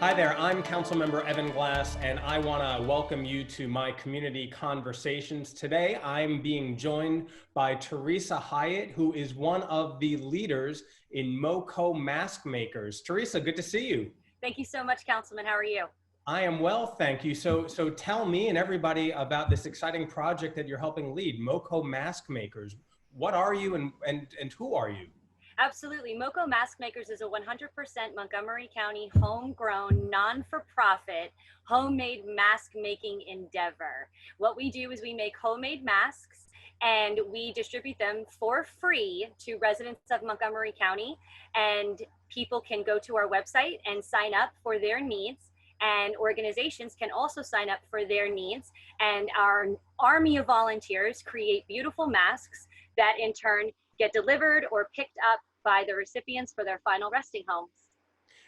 Hi there, I'm Councilmember Evan Glass, and I want to welcome you to my community conversations. Today, I'm being joined by Teresa Hyatt, who is one of the leaders in MoCo Mask Makers. Teresa, good to see you. Thank you so much, Councilman. How are you? I am well, thank you. So tell me and everybody about this exciting project that you're helping lead, MoCo Mask Makers. What are you and who are you? Absolutely. MoCo Mask Makers is a 100% Montgomery County homegrown, non-for-profit, homemade mask making endeavor. What we do is we make homemade masks and we distribute them for free to residents of Montgomery County, and people can go to our website and sign up for their needs, and organizations can also sign up for their needs, and our army of volunteers create beautiful masks that in turn get delivered or picked up by the recipients for their final resting homes.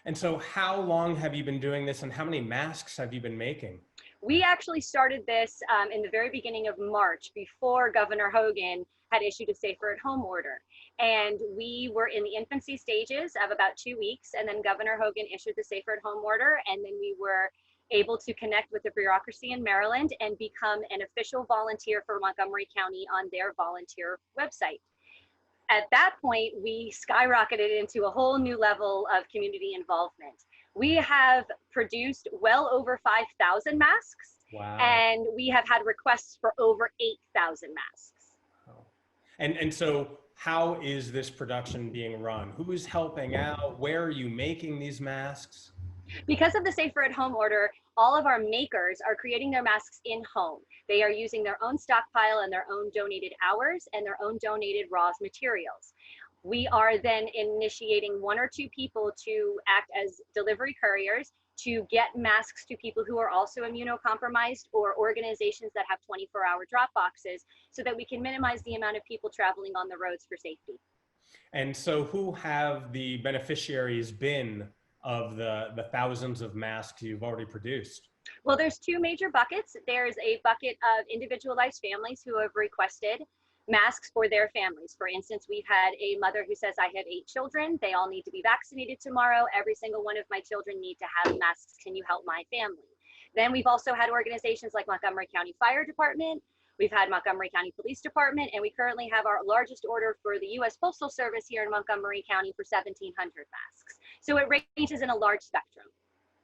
And so how long have you been doing this, and how many masks have you been making? We actually started this in the very beginning of March, before Governor Hogan had issued a safer at home order. And we were in the infancy stages of about 2 weeks, and then Governor Hogan issued the safer at home order, and then we were able to connect with the bureaucracy in Maryland and become an official volunteer for Montgomery County on their volunteer website. At that point, we skyrocketed into a whole new level of community involvement. We have produced well over 5,000 masks. Wow. And we have had requests for over 8,000 masks. Oh. And so how is this production being run? Who is helping out? Where are you making these masks? Because of the safer at home order, all of our makers are creating their masks in home. They are using their own stockpile and their own donated hours and their own donated raw materials. We are then initiating 1 or 2 people to act as delivery couriers to get masks to people who are also immunocompromised, or organizations that have 24-hour drop boxes, so that we can minimize the amount of people traveling on the roads for safety. And so who have the beneficiaries been of the thousands of masks you've already produced? Well, there's 2 major buckets. There's a bucket of individualized families who have requested masks for their families. For instance, we've had a mother who says, I have 8 children. They all need to be vaccinated tomorrow. Every single one of my children need to have masks. Can you help my family? Then we've also had organizations like Montgomery County Fire Department. We've had Montgomery County Police Department, and we currently have our largest order for the U.S. Postal Service here in Montgomery County for 1,700 masks. So it ranges in a large spectrum.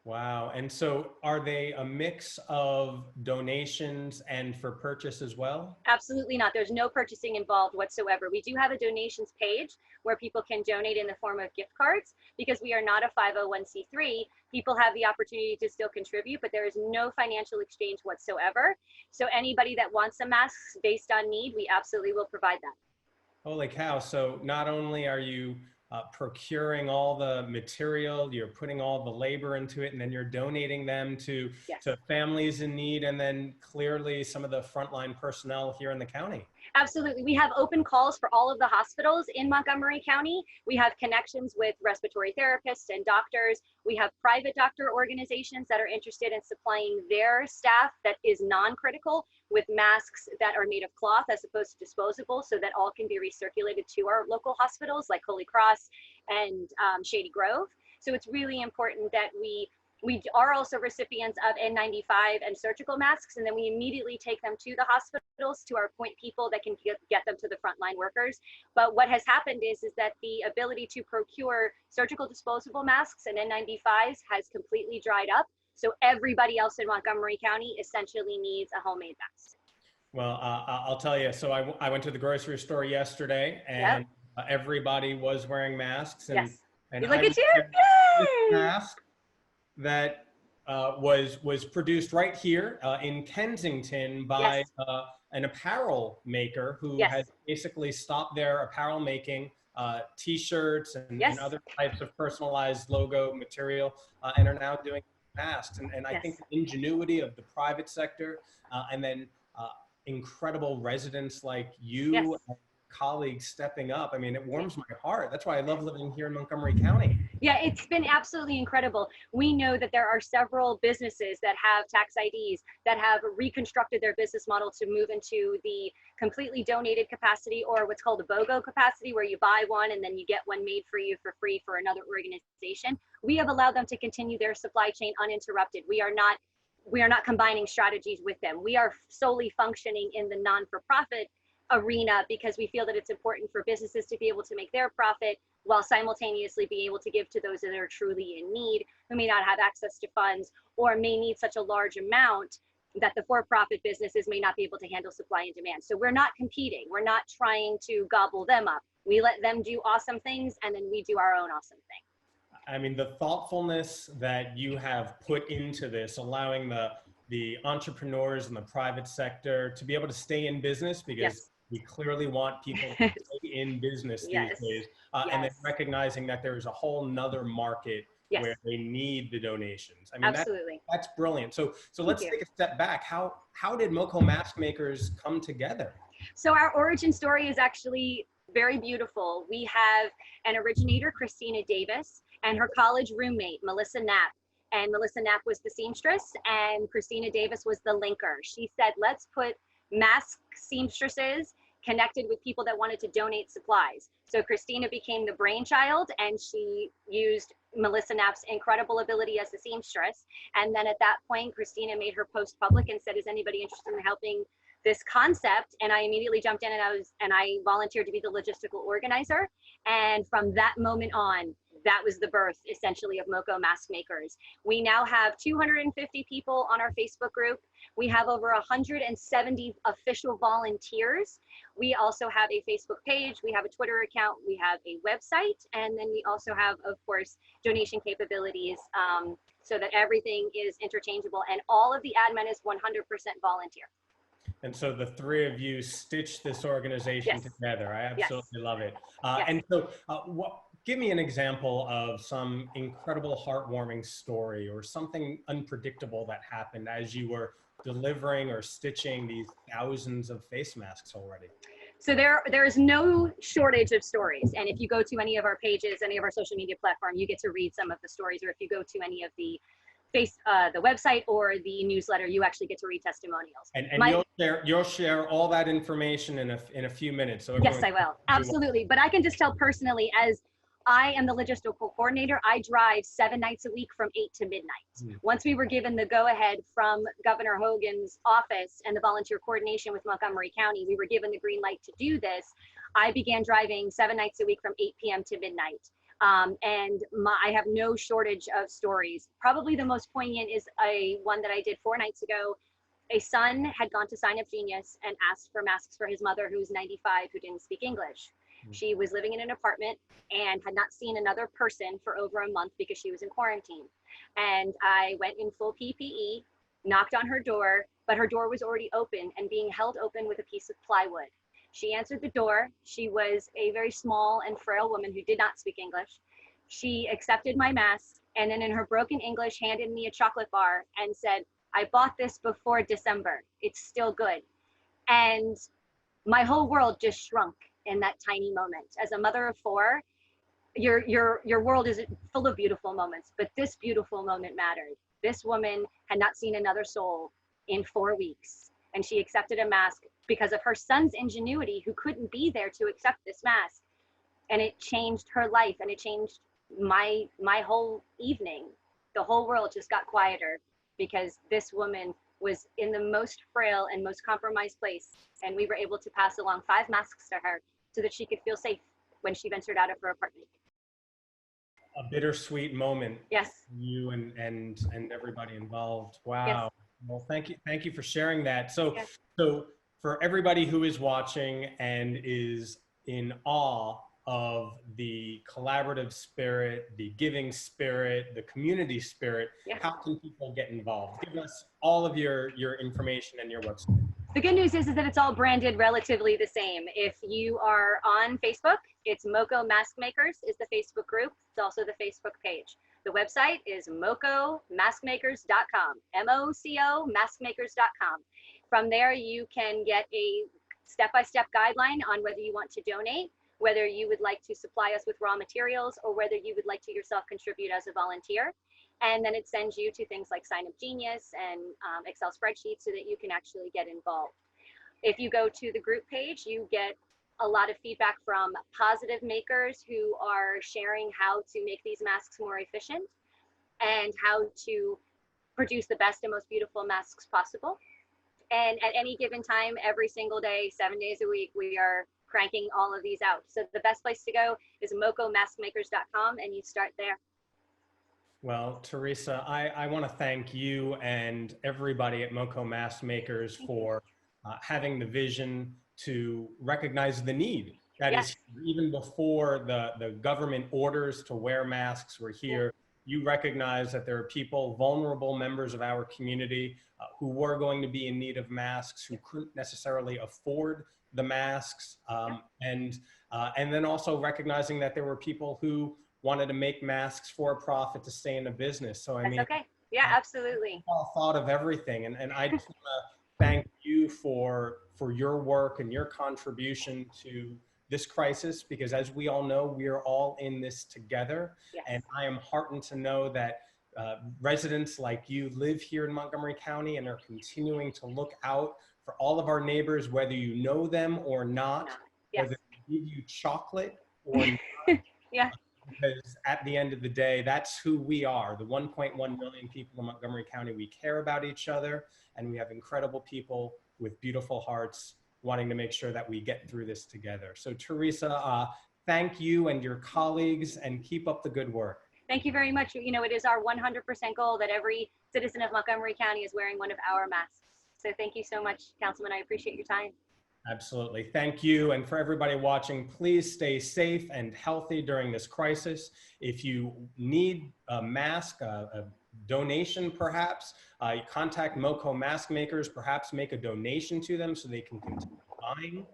Wow. And so are they a mix of donations and for purchase as well? Absolutely not. There's no purchasing involved whatsoever. We do have a donations page where people can donate in the form of gift cards. Because we are not a 501c3, people have the opportunity to still contribute, but there is no financial exchange whatsoever. So anybody that wants some masks based on need, we absolutely will provide that. Holy cow. So not only are you procuring all the material, you're putting all the labor into it, and then you're donating them to families in need, and then clearly some of the frontline personnel here in the county. Absolutely. We have open calls for all of the hospitals in Montgomery County. We have connections with respiratory therapists and doctors. We have private doctor organizations that are interested in supplying their staff that is non-critical with masks that are made of cloth as opposed to disposable, so that all can be recirculated to our local hospitals like Holy Cross and Shady Grove. So it's really important that we are also recipients of N95 and surgical masks, and then we immediately take them to the hospitals, to our point people that can get them to the frontline workers. But what has happened is that the ability to procure surgical disposable masks and N95s has completely dried up. So everybody else in Montgomery County essentially needs a homemade mask. Well, I'll tell you, so I went to the grocery store yesterday, and everybody was wearing masks. And, and look at you! This mask that was produced right here in Kensington by an apparel maker who has basically stopped their apparel making, t-shirts and other types of personalized logo material, and are now doing masks. And I think the ingenuity of the private sector, and then incredible residents like you, colleagues stepping up. I mean, it warms my heart. That's why I love living here in Montgomery County. Yeah, it's been absolutely incredible. We know that there are several businesses that have tax IDs that have reconstructed their business model to move into the completely donated capacity, or what's called a BOGO capacity, where you buy one and then you get one made for you for free for another organization. We have allowed them to continue their supply chain uninterrupted. We are not combining strategies with them. We are solely functioning in the non-for-profit arena because we feel that it's important for businesses to be able to make their profit while simultaneously being able to give to those that are truly in need, who may not have access to funds or may need such a large amount that the for-profit businesses may not be able to handle supply and demand. So we're not competing. We're not trying to gobble them up. We let them do awesome things, and then we do our own awesome thing. I mean, the thoughtfulness that you have put into this, allowing the entrepreneurs in the private sector to be able to stay in business, because we clearly want people to stay in business these days, and then recognizing that there's a whole nother market where they need the donations. I mean, absolutely. That's brilliant. So let's take a step back. How did MoCo Mask Makers come together? So our origin story is actually very beautiful. We have an originator, Christina Davis, and her college roommate, Melissa Knapp. And Melissa Knapp was the seamstress, and Christina Davis was the linker. She said, let's put mask seamstresses connected with people that wanted to donate supplies. So Christina became the brainchild, and she used Melissa Knapp's incredible ability as a seamstress. And then at that point, Christina made her post public and said, is anybody interested in helping this concept? And I immediately jumped in, and I volunteered to be the logistical organizer. And from that moment on, that was the birth, essentially, of MoCo Mask Makers. We now have 250 people on our Facebook group. We have over 170 official volunteers. We also have a Facebook page. We have a Twitter account. We have a website. And then we also have, of course, donation capabilities so that everything is interchangeable. And all of the admin is 100% volunteer. And so the three of you stitched this organization together. I absolutely love it. And so give me an example of some incredible heartwarming story or something unpredictable that happened as you were delivering or stitching these thousands of face masks already. So there is no shortage of stories. And if you go to any of our pages, any of our social media platform, you get to read some of the stories. Or if you go to any of the the website or the newsletter, you actually get to read testimonials. And you'll share all that information in a few minutes. So yes, I will. Absolutely. But I can just tell personally, as I am the logistical coordinator, I drive 7 nights a week from 8 to midnight. Once we were given the go-ahead from Governor Hogan's office and the volunteer coordination with Montgomery County, we were given the green light to do this. I began driving 7 nights a week from 8 p.m. to midnight. I have no shortage of stories. Probably the most poignant is one that I did 4 nights ago. A son had gone to Sign Up Genius and asked for masks for his mother, who's 95, who didn't speak English. She was living in an apartment and had not seen another person for over a month because she was in quarantine. And I went in full PPE, knocked on her door, but her door was already open and being held open with a piece of plywood. She answered the door. She was a very small and frail woman who did not speak English. She accepted my mask and then in her broken English handed me a chocolate bar and said, I bought this before December. It's still good. And my whole world just shrunk in that tiny moment. As a mother of 4, your world is full of beautiful moments, but this beautiful moment mattered. This woman had not seen another soul in 4 weeks, and she accepted a mask because of her son's ingenuity, who couldn't be there to accept this mask. And it changed her life, and it changed my whole evening. The whole world just got quieter because this woman was in the most frail and most compromised place, and we were able to pass along 5 masks to her so that she could feel safe when she ventured out of her apartment. A bittersweet moment. Yes. You and everybody involved. Wow. Yes. Well, thank you for sharing that. So, so for everybody who is watching and is in awe of the collaborative spirit, the giving spirit, the community spirit, how can people get involved? Give us all of your information and your website. The good news is that it's all branded relatively the same. If you are on Facebook, it's MoCo Mask Makers is the Facebook group. It's also the Facebook page. The website is mocomaskmakers.com, MoCo maskmakers.com. From there, you can get a step-by-step guideline on whether you want to donate, whether you would like to supply us with raw materials, or whether you would like to yourself contribute as a volunteer. And then it sends you to things like Sign Up Genius and Excel spreadsheets so that you can actually get involved. If you go to the group page, you get a lot of feedback from positive makers who are sharing how to make these masks more efficient and how to produce the best and most beautiful masks possible. And at any given time, every single day, 7 days a week, we are cranking all of these out. So the best place to go is MoCoMaskMakers.com, and you start there. Well, Teresa, I want to thank you and everybody at MoCo Mask Makers for having the vision to recognize the need. That is, even before the government orders to wear masks were here, you recognize that there are people, vulnerable members of our community, who were going to be in need of masks, who couldn't necessarily afford the masks, and then also recognizing that there were people who wanted to make masks for a profit to stay in the business. So I mean, okay. Yeah, absolutely. All thought of everything, and I just want to thank you for your work and your contribution to this crisis, because as we all know, we are all in this together. And I am heartened to know that residents like you live here in Montgomery County and are continuing to look out for all of our neighbors, whether you know them or not, whether they give you chocolate or not. Because at the end of the day, that's who we are. The 1.1 million people in Montgomery County, we care about each other, and we have incredible people with beautiful hearts wanting to make sure that we get through this together. So Teresa, thank you and your colleagues, and keep up the good work. Thank you very much. You know, it is our 100% goal that every citizen of Montgomery County is wearing one of our masks. So thank you so much, Councilman. I appreciate your time. Absolutely. Thank you. And for everybody watching, please stay safe and healthy during this crisis. If you need a mask, a donation perhaps, contact MoCo Mask Makers, perhaps make a donation to them so they can continue buying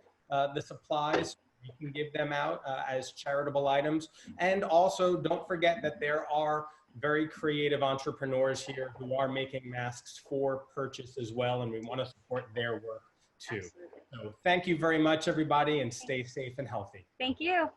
the supplies. You can give them out as charitable items. And also don't forget that there are very creative entrepreneurs here who are making masks for purchase as well, and we want to support their work too. Absolutely. So thank you very much, everybody, and stay safe and healthy. Thank you.